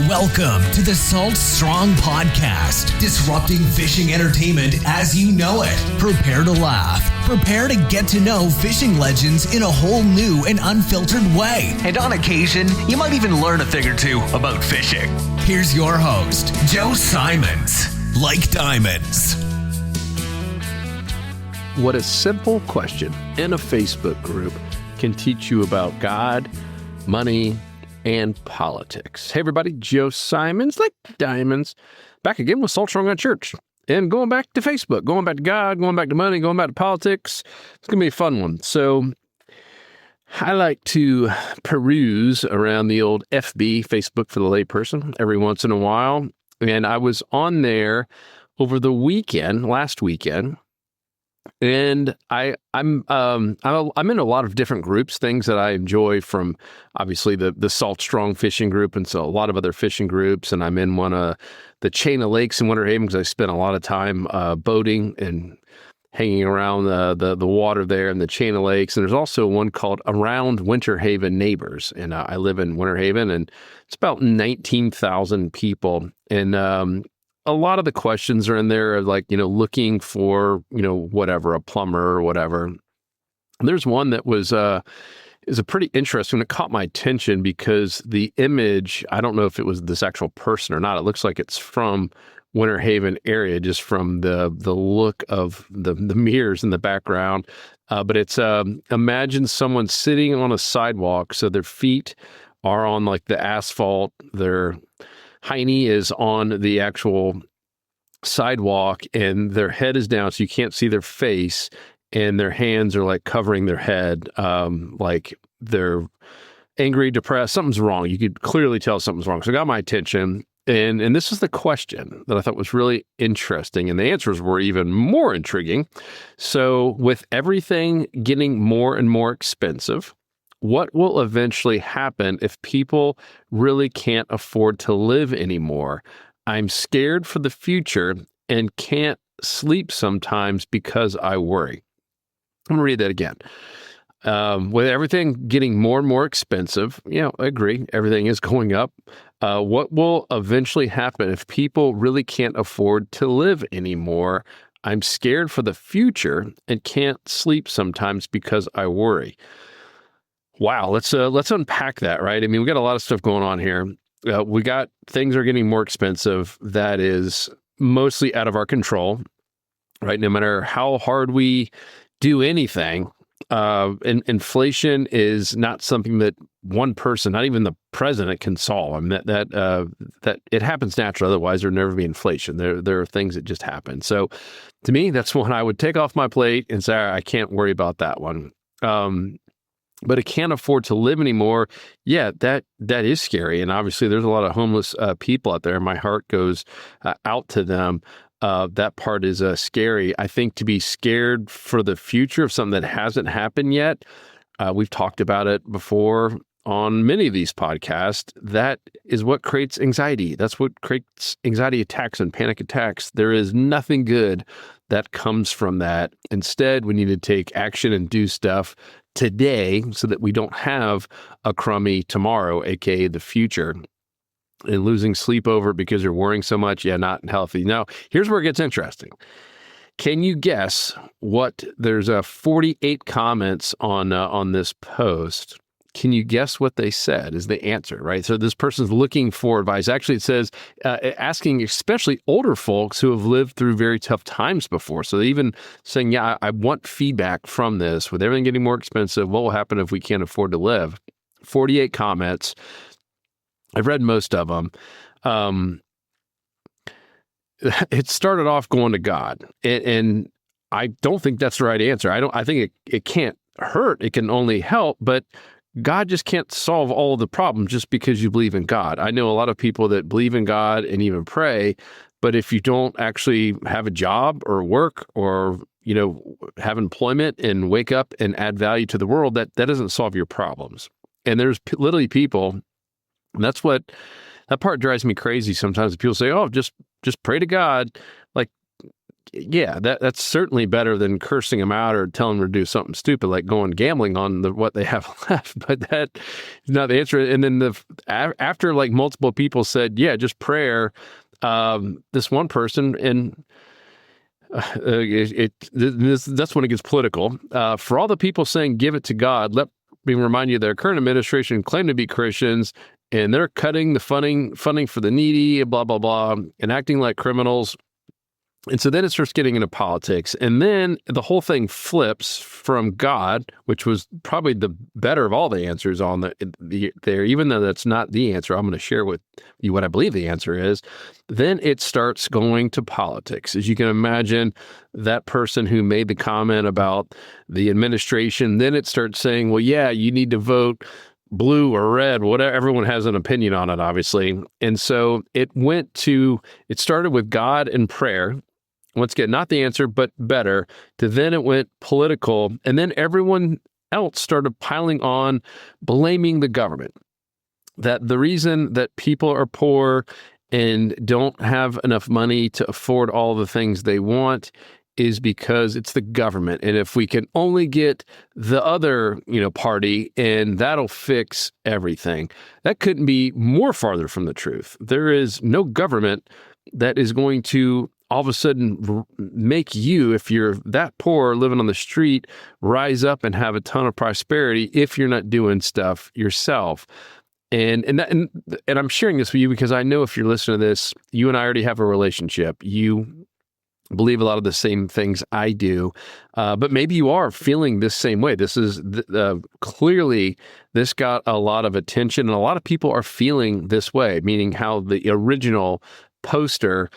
Welcome to the Salt Strong Podcast, disrupting fishing entertainment as you know it. Prepare to laugh. Prepare to get to know fishing legends in a whole new and unfiltered way. And on occasion, you might even learn a thing or two about fishing. Here's your host, Joe Simons. Like diamonds. What a simple question in a Facebook group can teach you about God, money, and politics. Hey everybody, Joe Simons, like diamonds, back again with Salt Strong UNCHURCHED. And going back to Facebook, going back to God, going back to money, going back to politics. It's going to be a fun one. So I like to peruse around the old FB, Facebook for the layperson, every once in a while. And I was on there over the weekend, last weekend. And I'm in a lot of different groups, things that I enjoy, from obviously the Salt Strong fishing group, and so a lot of other fishing groups. And I'm in one of the chain of lakes in Winter Haven because I spent a lot of time boating and hanging around the water there in the chain of lakes. And there's also one called Around Winter Haven Neighbors, and I live in Winter Haven, and it's about 19,000 people. And a lot of the questions are in there, like, looking for, whatever, a plumber or whatever. And there's one that is a pretty interesting. It caught my attention because the image, I don't know if it was this actual person or not. It looks like it's from Winter Haven area, just from the look of the mirrors in the background. But it's imagine someone sitting on a sidewalk, so their feet are on like the asphalt, their hiney is on the actual sidewalk, and their head is down so you can't see their face, and their hands are like covering their head, like they're angry, depressed, something's wrong. You could clearly tell something's wrong. So it got my attention. And this is the question that I thought was really interesting, and the answers were even more intriguing. So with everything getting more and more expensive, what will eventually happen if people really can't afford to live anymore? I'm scared for the future and can't sleep sometimes because I worry. I'm going to read that again. With everything getting more and more expensive, I agree, everything is going up. What will eventually happen if people really can't afford to live anymore? I'm scared for the future and can't sleep sometimes because I worry. Wow, let's unpack that, right? I mean, we got a lot of stuff going on here. We got things are getting more expensive. That is mostly out of our control, right? No matter how hard we do anything, inflation is not something that one person, not even the president, can solve. I mean, that it happens naturally. Otherwise, there'd never be inflation. There are things that just happen. So, to me, that's one I would take off my plate and say, I can't worry about that one. But I can't afford to live anymore. Yeah, that is scary. And obviously, there's a lot of homeless people out there. My heart goes out to them. That part is scary. I think to be scared for the future of something that hasn't happened yet, we've talked about it before on many of these podcasts. That is what creates anxiety. That's what creates anxiety attacks and panic attacks. There is nothing good that comes from that. Instead, we need to take action and do stuff today so that we don't have a crummy tomorrow, aka the future. And losing sleep over it because you're worrying so much, not healthy. Now, here's where it gets interesting. Can you guess what? There's 48 comments on this post. Can you guess what they said is the answer, right? So this person's looking for advice. Actually, it says asking especially older folks who have lived through very tough times before. So they're even saying, I want feedback from this. With everything getting more expensive, what will happen if we can't afford to live? 48 comments. I've read most of them. It started off going to God, and I don't think that's the right answer. I think it can't hurt. It can only help, but God just can't solve all of the problems just because you believe in God. I know a lot of people that believe in God and even pray, but if you don't actually have a job or work or, have employment and wake up and add value to the world, that doesn't solve your problems. And there's literally people, and that part drives me crazy sometimes. People say, oh, just pray to God. Like, yeah, that's certainly better than cursing them out or telling them to do something stupid like going gambling on what they have left. But that is not the answer. And then after like multiple people said, yeah, just prayer. This one person, and that's when it gets political. For all the people saying give it to God, let me remind you, their current administration claim to be Christians, and they're cutting the funding for the needy, blah blah blah, and acting like criminals. And so then it starts getting into politics. And then the whole thing flips from God, which was probably the better of all the answers on there, even though that's not the answer. I'm going to share with you what I believe the answer is. Then it starts going to politics. As you can imagine, that person who made the comment about the administration, then it starts saying, well, yeah, you need to vote blue or red, whatever. Everyone has an opinion on it, obviously. And so it started with God and prayer. Once again, not the answer, but better. To then it went political. And then everyone else started piling on, blaming the government. That the reason that people are poor and don't have enough money to afford all the things they want is because it's the government. And if we can only get the other, party, and that'll fix everything. That couldn't be more farther from the truth. There is no government that is going to all of a sudden make you, if you're that poor living on the street, rise up and have a ton of prosperity if you're not doing stuff yourself. And I'm sharing this with you because I know if you're listening to this, you and I already have a relationship. You believe a lot of the same things I do, but maybe you are feeling this same way. This is clearly, this got a lot of attention, and a lot of people are feeling this way, meaning how the original poster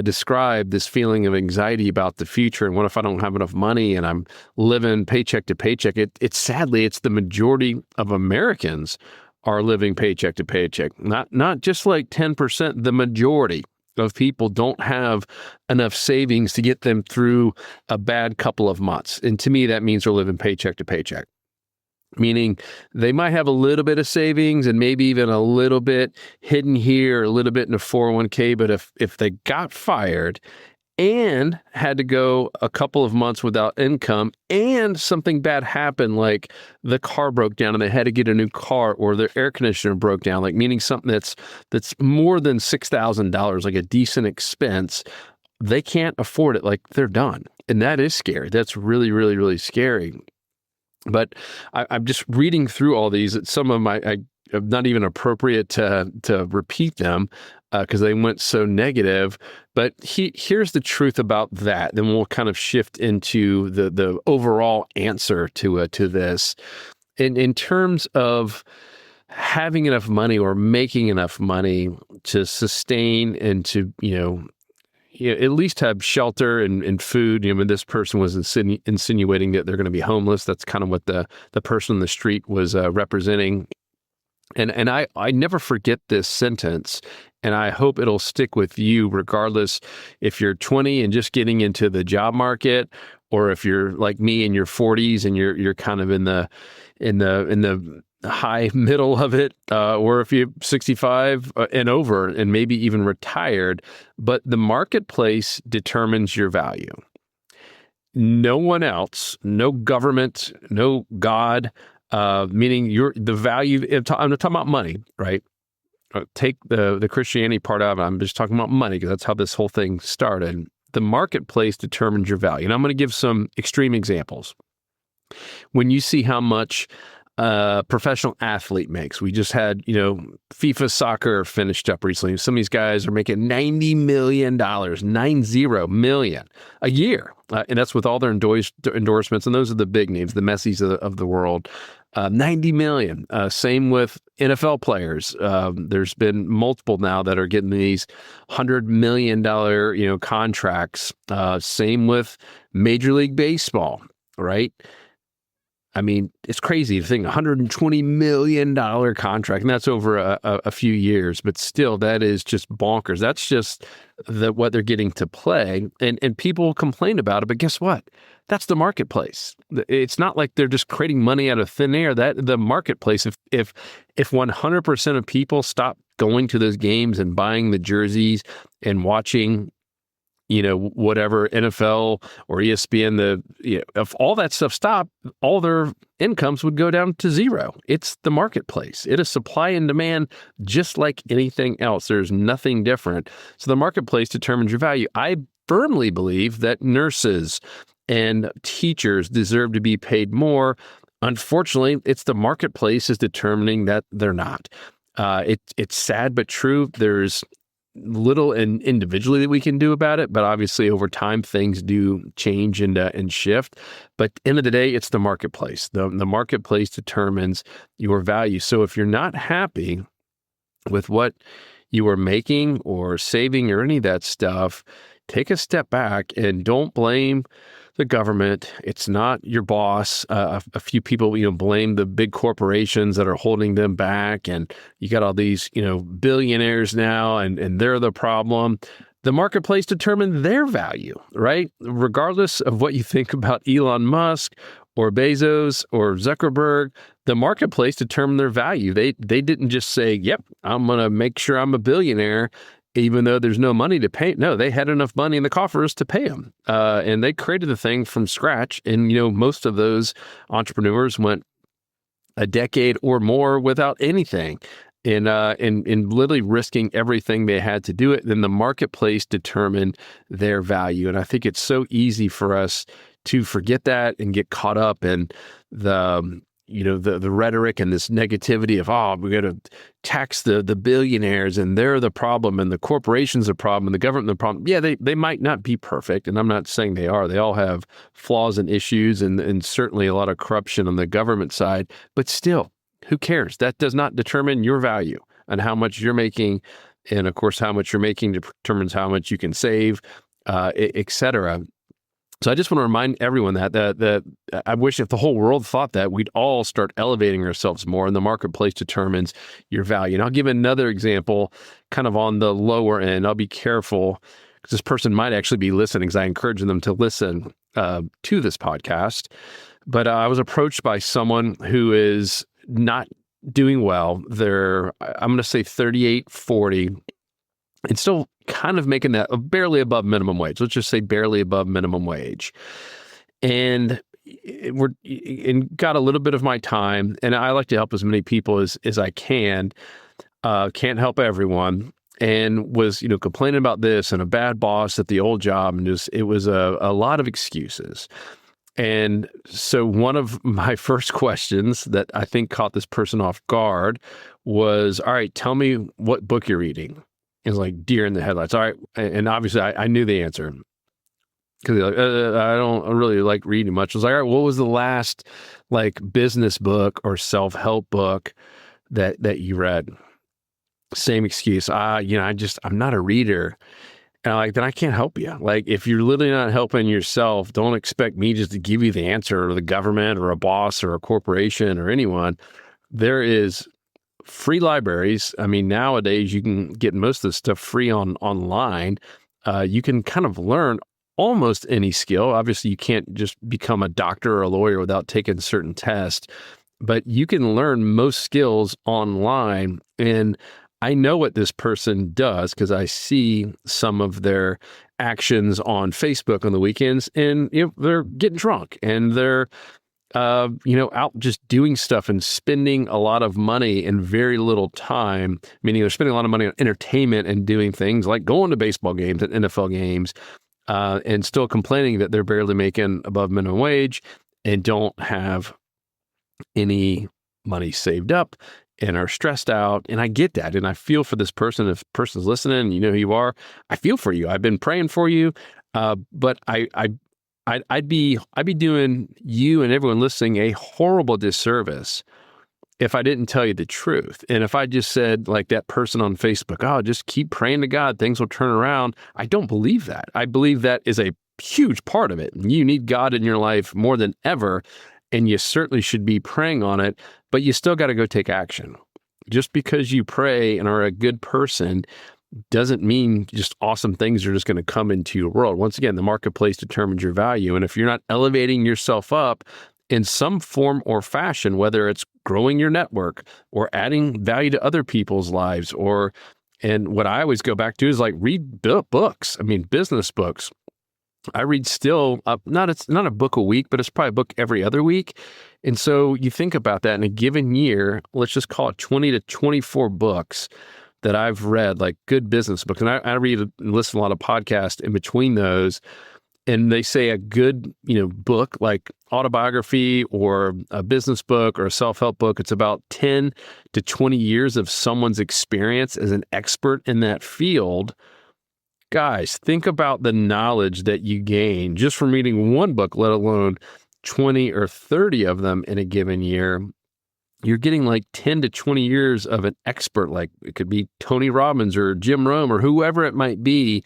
described this feeling of anxiety about the future. And what if I don't have enough money and I'm living paycheck to paycheck? It's sadly, it's the majority of Americans are living paycheck to paycheck. Not just like 10%, the majority of people don't have enough savings to get them through a bad couple of months. And to me, that means they're living paycheck to paycheck. Meaning they might have a little bit of savings and maybe even a little bit hidden here, a little bit in a 401k. But if they got fired and had to go a couple of months without income and something bad happened, like the car broke down and they had to get a new car, or their air conditioner broke down, like meaning something that's more than $6,000, like a decent expense, they can't afford it. Like they're done. And that is scary. That's really, really, really scary. But I'm just reading through all these. Some of my not even appropriate to repeat them because they went so negative. But here's the truth about that. Then we'll kind of shift into the overall answer to this. In terms of having enough money or making enough money to sustain and to at least have shelter and food. This person was insinuating that they're going to be homeless. That's kind of what the person on the street was representing. And I never forget this sentence, and I hope it'll stick with you regardless if you're 20 and just getting into the job market, or if you're like me in your 40s and you're kind of in the high middle of it, or if you're 65 and over and maybe even retired. But the marketplace determines your value. No one else, no government, no God, meaning the value. I'm talking about money, right? Take the Christianity part out of it. I'm just talking about money because that's how this whole thing started. The marketplace determines your value. And I'm going to give some extreme examples. When you see how much professional athlete makes. We just had, FIFA soccer finished up recently. Some of these guys are making $90 million, $90 million a year. And that's with all their endorsements. And those are the big names, the Messis of the world. 90 million. Same with NFL players. There's been multiple now that are getting these $100 million, contracts. Same with Major League Baseball, right? I mean, it's crazy to think $120 million contract, and that's over a few years, but still, that is just bonkers. That's just what they're getting to play, and people complain about it, but guess what? That's the marketplace. It's not like they're just creating money out of thin air. That the marketplace, if 100% of people stop going to those games and buying the jerseys and watching whatever NFL or ESPN, if all that stuff stopped, all their incomes would go down to zero. It's the marketplace. It is supply and demand, just like anything else. There's nothing different. So the marketplace determines your value. I firmly believe that nurses and teachers deserve to be paid more. Unfortunately, it's the marketplace is determining that they're not. It's sad but true. There's little and individually that we can do about it, but obviously over time things do change and shift. But at the end of the day, it's the marketplace. The marketplace determines your value. So if you're not happy with what you are making or saving or any of that stuff, take a step back and don't blame the government. It's not your boss. A few people, blame the big corporations that are holding them back. And you got all these, billionaires now, and they're the problem. The marketplace determined their value, right? Regardless of what you think about Elon Musk or Bezos or Zuckerberg, the marketplace determined their value. They didn't just say, yep, I'm going to make sure I'm a billionaire, even though there's no money to pay. No, they had enough money in the coffers to pay them. And they created the thing from scratch. And, most of those entrepreneurs went a decade or more without anything and literally risking everything they had to do it. Then the marketplace determined their value. And I think it's so easy for us to forget that and get caught up in the rhetoric and this negativity of, we're going to tax the billionaires and they're the problem and the corporation's the problem and the government the problem. Yeah, they might not be perfect. And I'm not saying they are. They all have flaws and issues and certainly a lot of corruption on the government side. But still, who cares? That does not determine your value and how much you're making. And of course, how much you're making determines how much you can save, et cetera. So I just want to remind everyone that I wish if the whole world thought that, we'd all start elevating ourselves more, and the marketplace determines your value. And I'll give another example kind of on the lower end. I'll be careful because this person might actually be listening, because I encourage them to listen to this podcast. But I was approached by someone who is not doing well. They're, I'm going to say 38, 40, and still kind of making that barely above minimum wage. Let's just say barely above minimum wage. And got a little bit of my time, and I like to help as many people as I can. Can't help everyone. And was, complaining about this and a bad boss at the old job. And it was a lot of excuses. And so one of my first questions that I think caught this person off guard was, all right, tell me what book you're reading. It's like deer in the headlights. All right. And obviously I knew the answer because I don't really like reading much. I was like, all right, what was the last business book or self-help book that you read? Same excuse. I'm not a reader. And then I can't help you. If you're literally not helping yourself, don't expect me just to give you the answer, or the government or a boss or a corporation or anyone. There is free libraries. I mean, nowadays you can get most of the stuff free online. You can kind of learn almost any skill. Obviously, you can't just become a doctor or a lawyer without taking certain tests, but you can learn most skills online. And I know what this person does because I see some of their actions on Facebook on the weekends, and they're getting drunk and they're out just doing stuff and spending a lot of money in very little time, meaning they're spending a lot of money on entertainment and doing things like going to baseball games and NFL games, and still complaining that they're barely making above minimum wage and don't have any money saved up and are stressed out. And I get that. And I feel for this person. If the person's listening, you know who you are, I feel for you. I've been praying for you. But I'd be doing you and everyone listening a horrible disservice if I didn't tell you the truth. And if I just said, like that person on Facebook, just keep praying to God, things will turn around. I don't believe that. I believe that is a huge part of it. You need God in your life more than ever, and you certainly should be praying on it, but you still got to go take action. Just because you pray and are a good person doesn't mean just awesome things are just going to come into your world. Once again, the marketplace determines your value. And if you're not elevating yourself up in some form or fashion, whether it's growing your network or adding value to other people's lives or And what I always go back to is like read books. I mean, business books. I read still, it's not a book a week, but it's probably a book every other week. And so you think about that in a given year, let's just call it 20 to 24 books that I've read, like good business books. And I read and listen to a lot of podcasts in between those. And they say a good, book like autobiography or a business book or a self-help book, it's about 10 to 20 years of someone's experience as an expert in that field. Guys, think about the knowledge that you gain just from reading one book, let alone 20 or 30 of them in a given year. You're getting like 10 to 20 years of an expert, like it could be Tony Robbins or Jim Rohn or whoever it might be,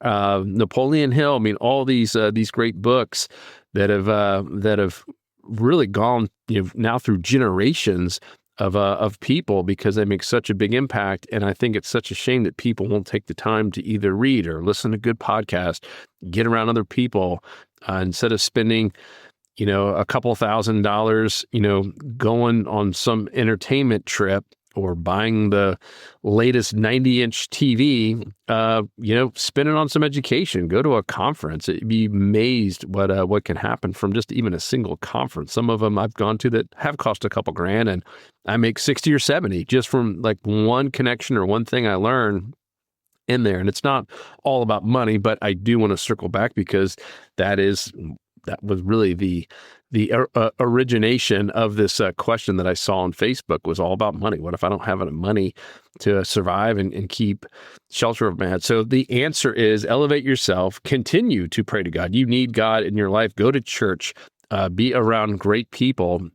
Napoleon Hill. I mean, all these great books that have really gone now through generations of people because they make such a big impact. And I think it's such a shame that people won't take the time to either read or listen to good podcasts, get around other people instead of spending a couple $1,000s, going on some entertainment trip or buying the latest 90-inch TV, spend it on some education, go to a conference. You'd be amazed what can happen from just even a single conference. Some of them I've gone to that have cost a couple grand and I make 60 or 70 just from like one connection or one thing I learned in there. And it's not all about money, but I do want to circle back because that was really the origination of this question that I saw on Facebook was all about money. What if I don't have enough money to survive and keep shelter of my head? So the answer is elevate yourself, continue to pray to God. You need God in your life. Go to church, be around great people,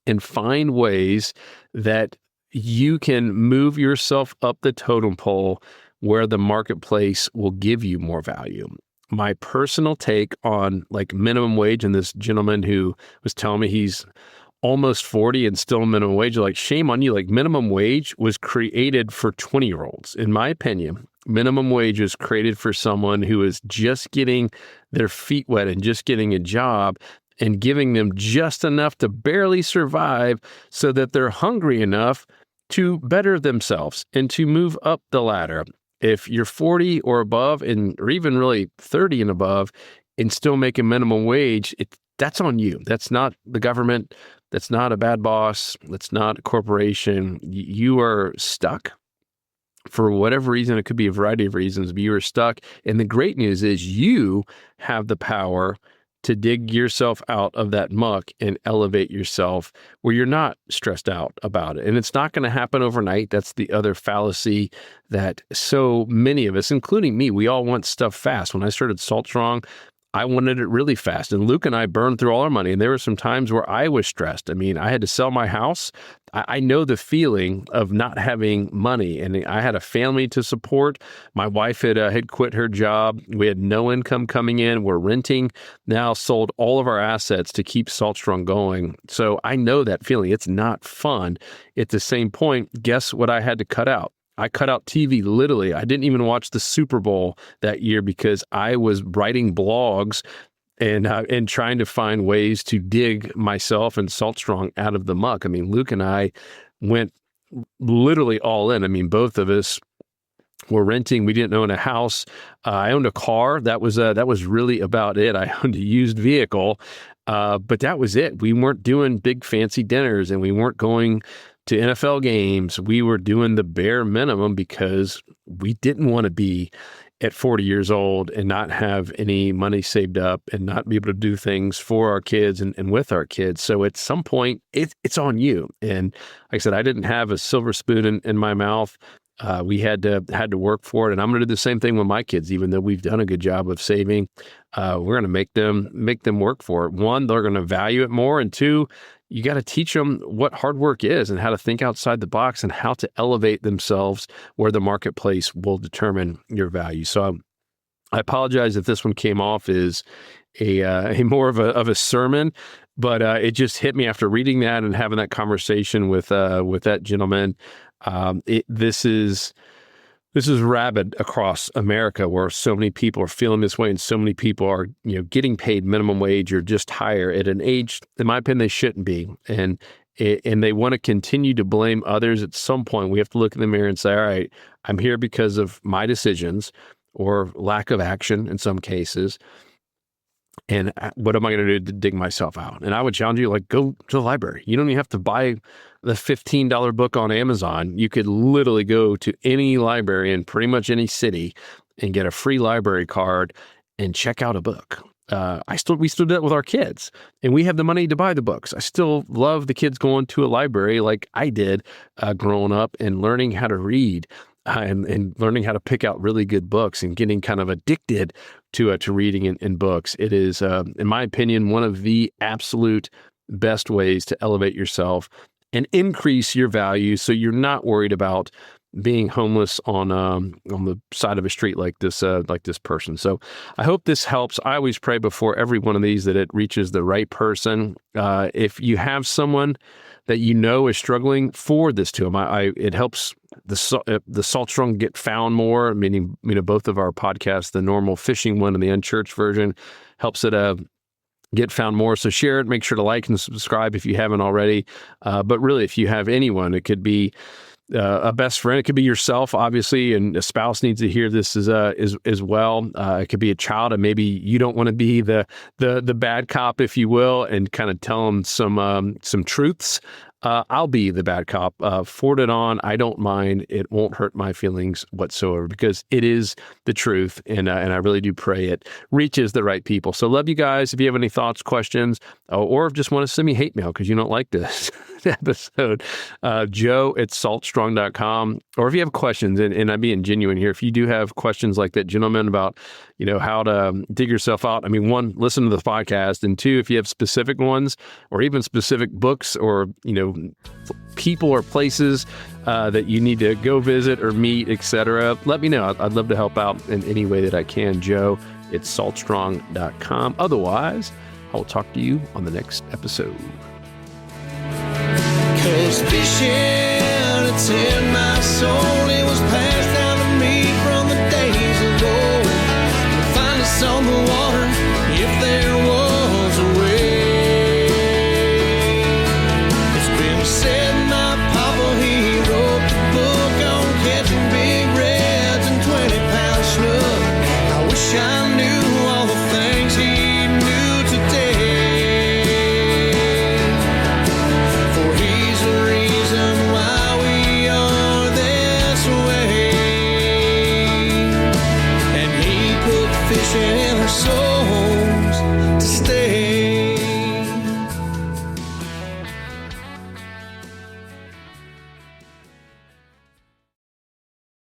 and find ways that you can move yourself up the totem pole where the marketplace will give you more value. My personal take on like minimum wage, and this gentleman who was telling me he's almost 40 and still minimum wage, like shame on you. Like minimum wage was created for 20-year-olds. In my opinion, minimum wage was created for someone who is just getting their feet wet and just getting a job and giving them just enough to barely survive so that they're hungry enough to better themselves and to move up the ladder. If you're 40 or above or even really 30 and above and still making minimum wage, that's on you. That's not the government. That's not a bad boss. That's not a corporation. You are stuck for whatever reason. It could be a variety of reasons, but you are stuck. And the great news is you have the power to dig yourself out of that muck and elevate yourself where you're not stressed out about it. And it's not going to happen overnight. That's the other fallacy that so many of us, including me, we all want stuff fast. When I started Salt Strong, I wanted it really fast. And Luke and I burned through all our money. And there were some times where I was stressed. I mean, I had to sell my house. I know the feeling of not having money. And I had a family to support. My wife had quit her job. We had no income coming in. We're renting now, sold all of our assets to keep Salt Strong going. So I know that feeling. It's not fun. At the same point, guess what I had to cut out? I cut out TV, literally. I didn't even watch the Super Bowl that year because I was writing blogs and trying to find ways to dig myself and Salt Strong out of the muck. I mean, Luke and I went literally all in. I mean, both of us were renting. We didn't own a house. I owned a car. That was really about it. I owned a used vehicle, but that was it. We weren't doing big fancy dinners and we weren't going to NFL games. We were doing the bare minimum because we didn't want to be at 40 years old and not have any money saved up and not be able to do things for our kids and with our kids. So at some point, it's on you. And like I said, I didn't have a silver spoon in my mouth. We had to work for it. And I'm going to do the same thing with my kids, even though we've done a good job of saving. We're going to make them work for it. One, they're going to value it more. And two, you got to teach them what hard work is and how to think outside the box and how to elevate themselves where the marketplace will determine your value. So I apologize if this one came off as a more of a sermon, but it just hit me after reading that and having that conversation with that gentleman. This is rabid across America where so many people are feeling this way and so many people are, getting paid minimum wage or just higher at an age, in my opinion, they shouldn't be. And and they want to continue to blame others, at some point we have to look in the mirror and say, all right, I'm here because of my decisions or lack of action in some cases. And what am I going to do to dig myself out? And I would challenge you, like, go to the library. You don't even have to buy the $15 book on Amazon. You could literally go to any library in pretty much any city and get a free library card and check out a book. We still do that with our kids, and we have the money to buy the books. I still love the kids going to a library like I did growing up and learning how to read. And learning how to pick out really good books and getting kind of addicted to reading in books. It is, in my opinion, one of the absolute best ways to elevate yourself and increase your value, so you're not worried about being homeless on the side of a street like this person. So I hope this helps. I always pray before every one of these that it reaches the right person. If you have someone that you know is struggling, forward this to them. It helps the Salt Strong get found more, meaning, both of our podcasts, the normal fishing one and the unchurched version, helps it get found more. So share it. Make sure to like and subscribe if you haven't already. But really, if you have anyone, it could be a best friend. It could be yourself, obviously, and a spouse needs to hear this as well. It could be a child, and maybe you don't want to be the bad cop, if you will, and kind of tell them some truths. I'll be the bad cop. Forward it on. I don't mind. It won't hurt my feelings whatsoever, because it is the truth, and I really do pray it reaches the right people. So love you guys. If you have any thoughts, questions, or just want to send me hate mail because you don't like this episode, joe@saltstrong.com. Or if you have questions, and I'm being genuine here, if you do have questions like that gentleman about, how to dig yourself out, one, listen to the podcast, and two, if you have specific ones or even specific books or, people or places that you need to go visit or meet, etc., let me know. I'd love to help out in any way that I can. joe@saltstrong.com. Otherwise, I will talk to you on the next episode. 'Cause fishing, it's in my soul. It was passed down to me from the days of old. To find us on the water if there was a way. It's been said my papa, he wrote the book on catching big reds and 20-pound snook. I wish I knew all the things he knew today. For he's the reason why we are this way. And he put fishing